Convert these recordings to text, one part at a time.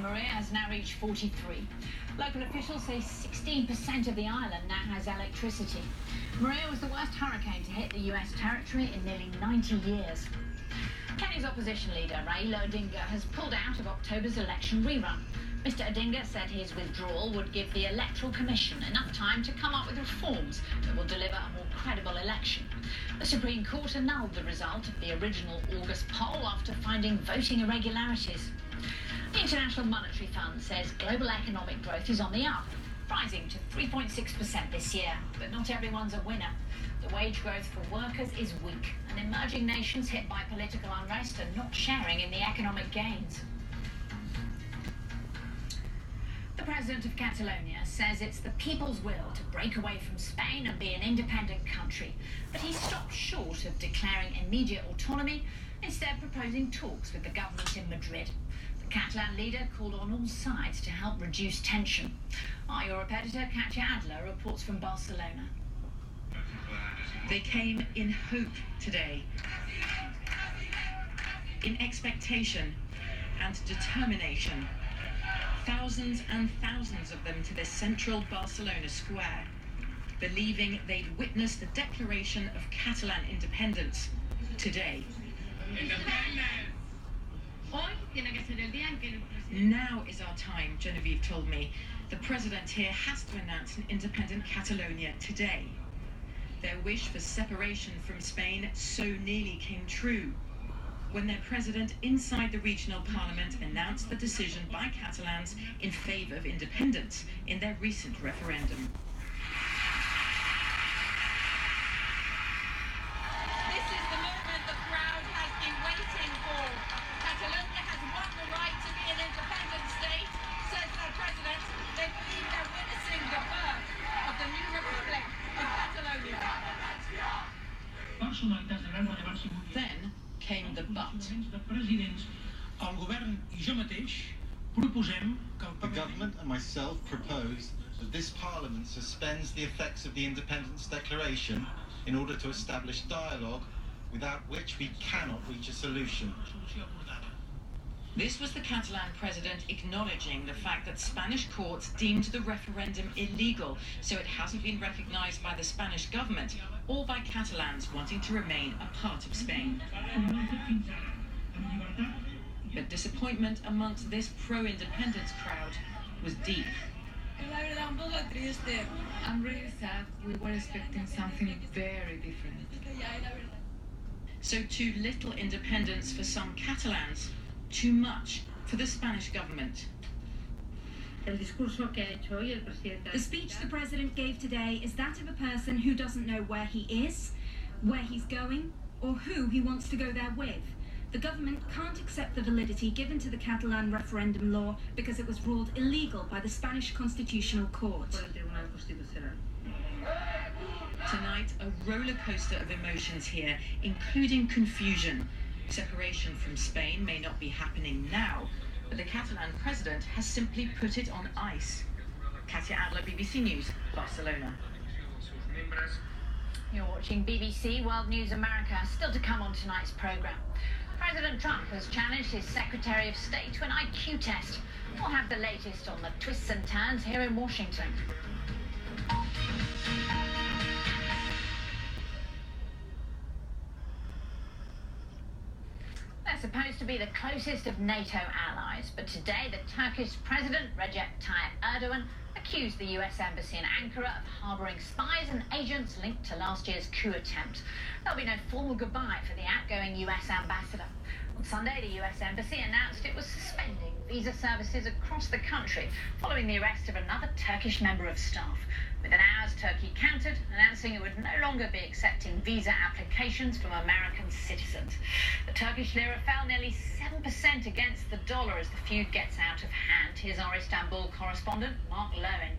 Maria has now reached 43. Local officials say 16% of the island now has electricity. Maria was the worst hurricane to hit the US territory in nearly 90 years. Kenya's opposition leader, Raila Odinga, has pulled out of October's election rerun. Mr Odinga said his withdrawal would give the Electoral Commission enough time to come up with reforms that will deliver a more credible election. The Supreme Court annulled the result of the original August poll after finding voting irregularities. The International Monetary Fund says global economic growth is on the up, rising to 3.6% this year. But not everyone's a winner. The wage growth for workers is weak, and emerging nations hit by political unrest are not sharing in the economic gains. The President of Catalonia says it's the people's will to break away from Spain and be an independent country, but he stopped short of declaring immediate autonomy, instead proposing talks with the government in Madrid. The Catalan leader called on all sides to help reduce tension. Our Europe editor, Katja Adler, reports from Barcelona. They came in hope today, in expectation and determination. Thousands and thousands of them to this central Barcelona square, believing they'd witnessed the declaration of Catalan independence today. Now is our time, Genevieve told me. The president here has to announce an independent Catalonia today. Their wish for separation from Spain so nearly came true when their president inside the regional parliament announced the decision by Catalans in favour of independence in their recent referendum. This is the moment the crowd has been waiting for. Catalonia has won the right to be an independent state, says their president. They believe they're witnessing the birth of the new republic of Catalonia. Then came the but. The government and myself propose that this Parliament suspends the effects of the Independence Declaration in order to establish dialogue without which we cannot reach a solution. This was the Catalan president acknowledging the fact that Spanish courts deemed the referendum illegal, so it hasn't been recognised by the Spanish government or by Catalans wanting to remain a part of Spain. But disappointment amongst this pro-independence crowd was deep. I'm really sad. We were expecting something very different. So too little independence for some Catalans, too much for the Spanish government. The speech the president gave today is that of a person who doesn't know where he is, where he's going, or who he wants to go there with. The government can't accept the validity given to the Catalan referendum law because it was ruled illegal by the Spanish Constitutional Court. Tonight, a roller coaster of emotions here, including confusion. Separation from Spain may not be happening now, but the Catalan president has simply put it on ice. Katja Adler, BBC News, Barcelona. You're watching BBC Worldnews America. Still to come on tonight's programme. President Trump has challenged his Secretary of State to an IQ test. We'll have the latest on the twists and turns here in Washington. They're supposed to be the closest of NATO allies, but today the Turkish President Recep Tayyip Erdogan accused the US Embassy in Ankara of harbouring spies and agents linked to last year's coup attempt. There'll be no formal goodbye for the outgoing US ambassador. On Sunday, the US Embassy announced it was suspending visa services across the country following the arrest of another Turkish member of staff. Within hours, Turkey countered, announcing it would no longer be accepting visa applications from American citizens. The Turkish lira fell nearly 7% against the dollar as the feud gets out of hand. Here's our Istanbul correspondent, Mark Lowen.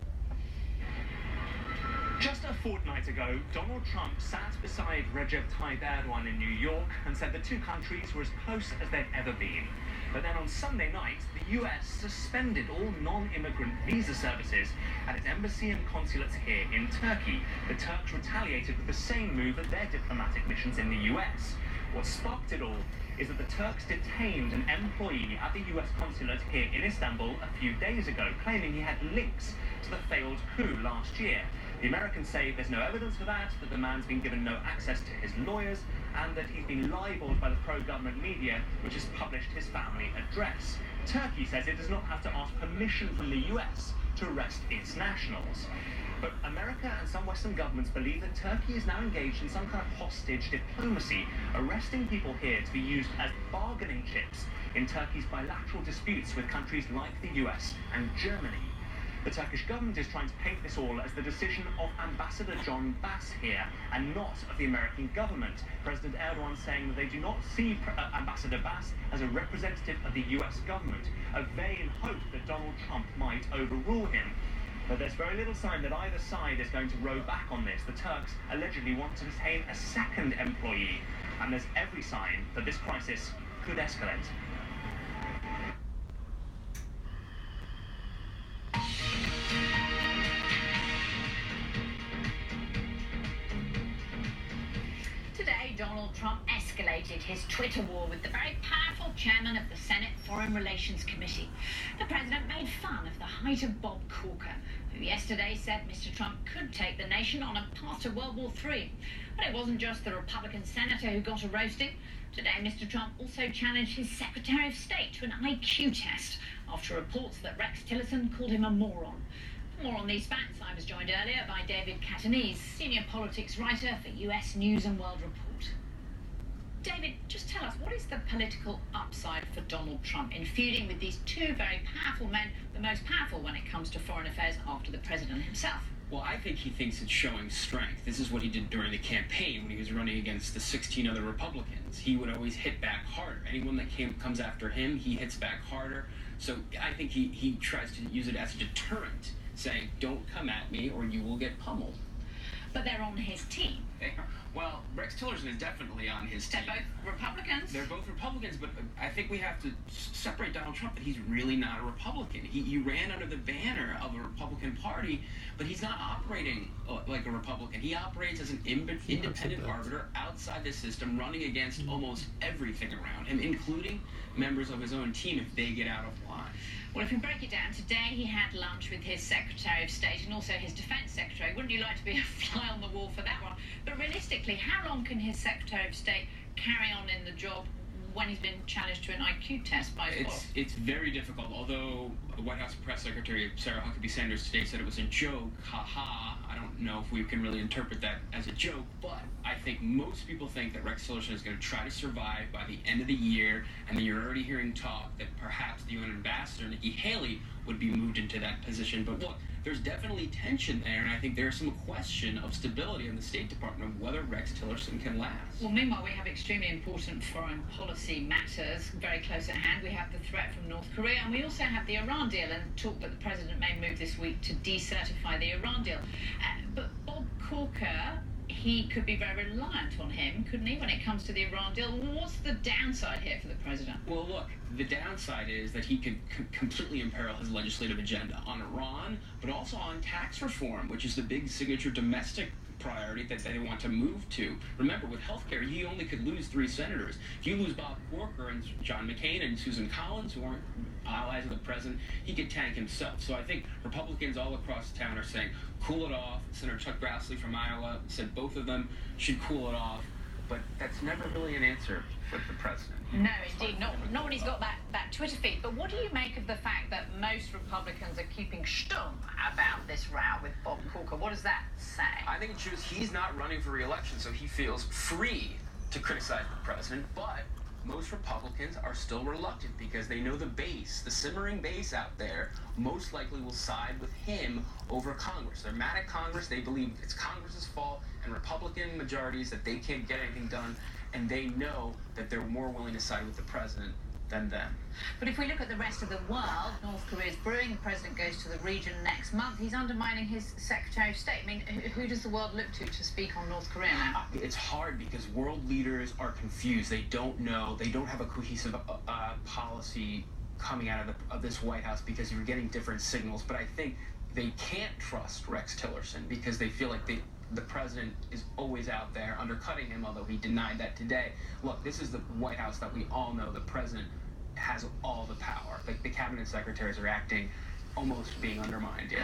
Just a fortnight ago, Donald Trump sat beside Recep Tayyip Erdogan in New York and said the two countries were as close as they'd ever been. But then on Sunday night, the US suspended all non-immigrant visa services at its embassy and consulates here in Turkey. The Turks retaliated with the same move at their diplomatic missions in the US. What sparked it all is that the Turks detained an employee at the US consulate here in Istanbul a few days ago, claiming he had links to the failed coup last year. The Americans say there's no evidence for that the man's been given no access to his lawyers, and that he's been libelled by the pro-government media, which has published his family address. Turkey says it does not have to ask permission from the US to arrest its nationals. But America and some Western governments believe that Turkey is now engaged in some kind of hostage diplomacy, arresting people here to be used as bargaining chips in Turkey's bilateral disputes with countries like the US and Germany. The Turkish government is trying to paint this all as the decision of Ambassador John Bass here, and not of the American government. President Erdogan saying that they do not see Ambassador Bass as a representative of the US government, a vain hope that Donald Trump might overrule him. But there's very little sign that either side is going to row back on this. The Turks allegedly want to detain a second employee, and there's every sign that this crisis could escalate. Today, Donald Trump escalated his Twitter war with the very powerful chairman of the Senate Foreign Relations Committee. The president made fun of the height of Bob Corker, who yesterday said Mr. Trump could take the nation on a path to World War III. But it wasn't just the Republican senator who got a roasting. Today, Mr. Trump also challenged his Secretary of State to an IQ test after reports that Rex Tillerson called him a moron. For more on these facts, I was joined earlier by David Catanese, senior politics writer for US News and World Report. David, just tell us, what is the political upside for Donald Trump in feuding with these two very powerful men, the most powerful when it comes to foreign affairs after the president himself? Well, I think he thinks it's showing strength. This is what he did during the campaign when he was running against the 16 other Republicans. He would always hit back harder. Anyone that comes after him, he hits back harder. So I think he tries to use it as a deterrent, saying, don't come at me or you will get pummeled. But they're on his team. Well, Rex Tillerson is definitely on his team. They're both Republicans. They're both Republicans, but I think we have to separate Donald Trump, that he's really not a Republican. He ran under the banner of a Republican Party, but he's not operating like a Republican. He operates as an independent arbiter outside the system, running against almost everything around him, including members of his own team if they get out of line. Well, if we break it down, today he had lunch with his Secretary of State and also his Defence Secretary. Wouldn't you like to be a fly on the wall for that one? But realistically, how long can his Secretary of State carry on in the job when he's been challenged to an IQ test by his boss? It's very difficult, although White House Press Secretary Sarah Huckabee Sanders today said it was a joke. Ha-ha. I don't know if we can really interpret that as a joke, but I think most people think that Rex Tillerson is going to try to survive by the end of the year, and then you're already hearing talk that perhaps the UN ambassador, Nikki Haley, would be moved into that position. But look, there's definitely tension there, and I think there's some question of stability in the State Department of whether Rex Tillerson can last. Well, meanwhile, we have extremely important foreign policy matters very close at hand. We have the threat from North Korea, and we also have the Iran deal, and talk that the president may move this week to decertify the Iran deal. But Bob Corker, he could be very reliant on him, couldn't he, when it comes to the Iran deal? What's the downside here for the president? Well, look, the downside is that he could completely imperil his legislative agenda on Iran, but also on tax reform, which is the big signature domestic priority that they want to move to. Remember, with healthcare, he only could lose 3 senators. If you lose Bob Corker and John McCain and Susan Collins, who aren't allies of the president, he could tank himself. So I think Republicans all across town are saying, cool it off. Senator Chuck Grassley from Iowa said both of them should cool it off. But that's never really an answer with the president. No, indeed, not when he's got that Twitter feed. But what do you make of the fact that most Republicans are keeping stum about this row with Bob Corker? What does that say? I think it shows he's not running for re-election, so he feels free to criticize the president, but most Republicans are still reluctant because they know the base, the simmering base out there, most likely will side with him over Congress. They're mad at Congress. They believe it's Congress's fault and Republican majorities that they can't get anything done, and they know that they're more willing to side with the president than them. But if we look at the rest of the world, North Korea's brewing. The president goes to the region next month. He's undermining his Secretary of State. I mean, who does the world look to speak on North Korea now? It's hard because world leaders are confused. They don't know. They don't have a cohesive policy coming out of this White House because you're getting different signals. But I think they can't trust Rex Tillerson because they feel like the president is always out there undercutting him, although he denied that today. Look, this is the White House that we all know the president has all the power. Like, the cabinet secretaries are acting almost being undermined daily.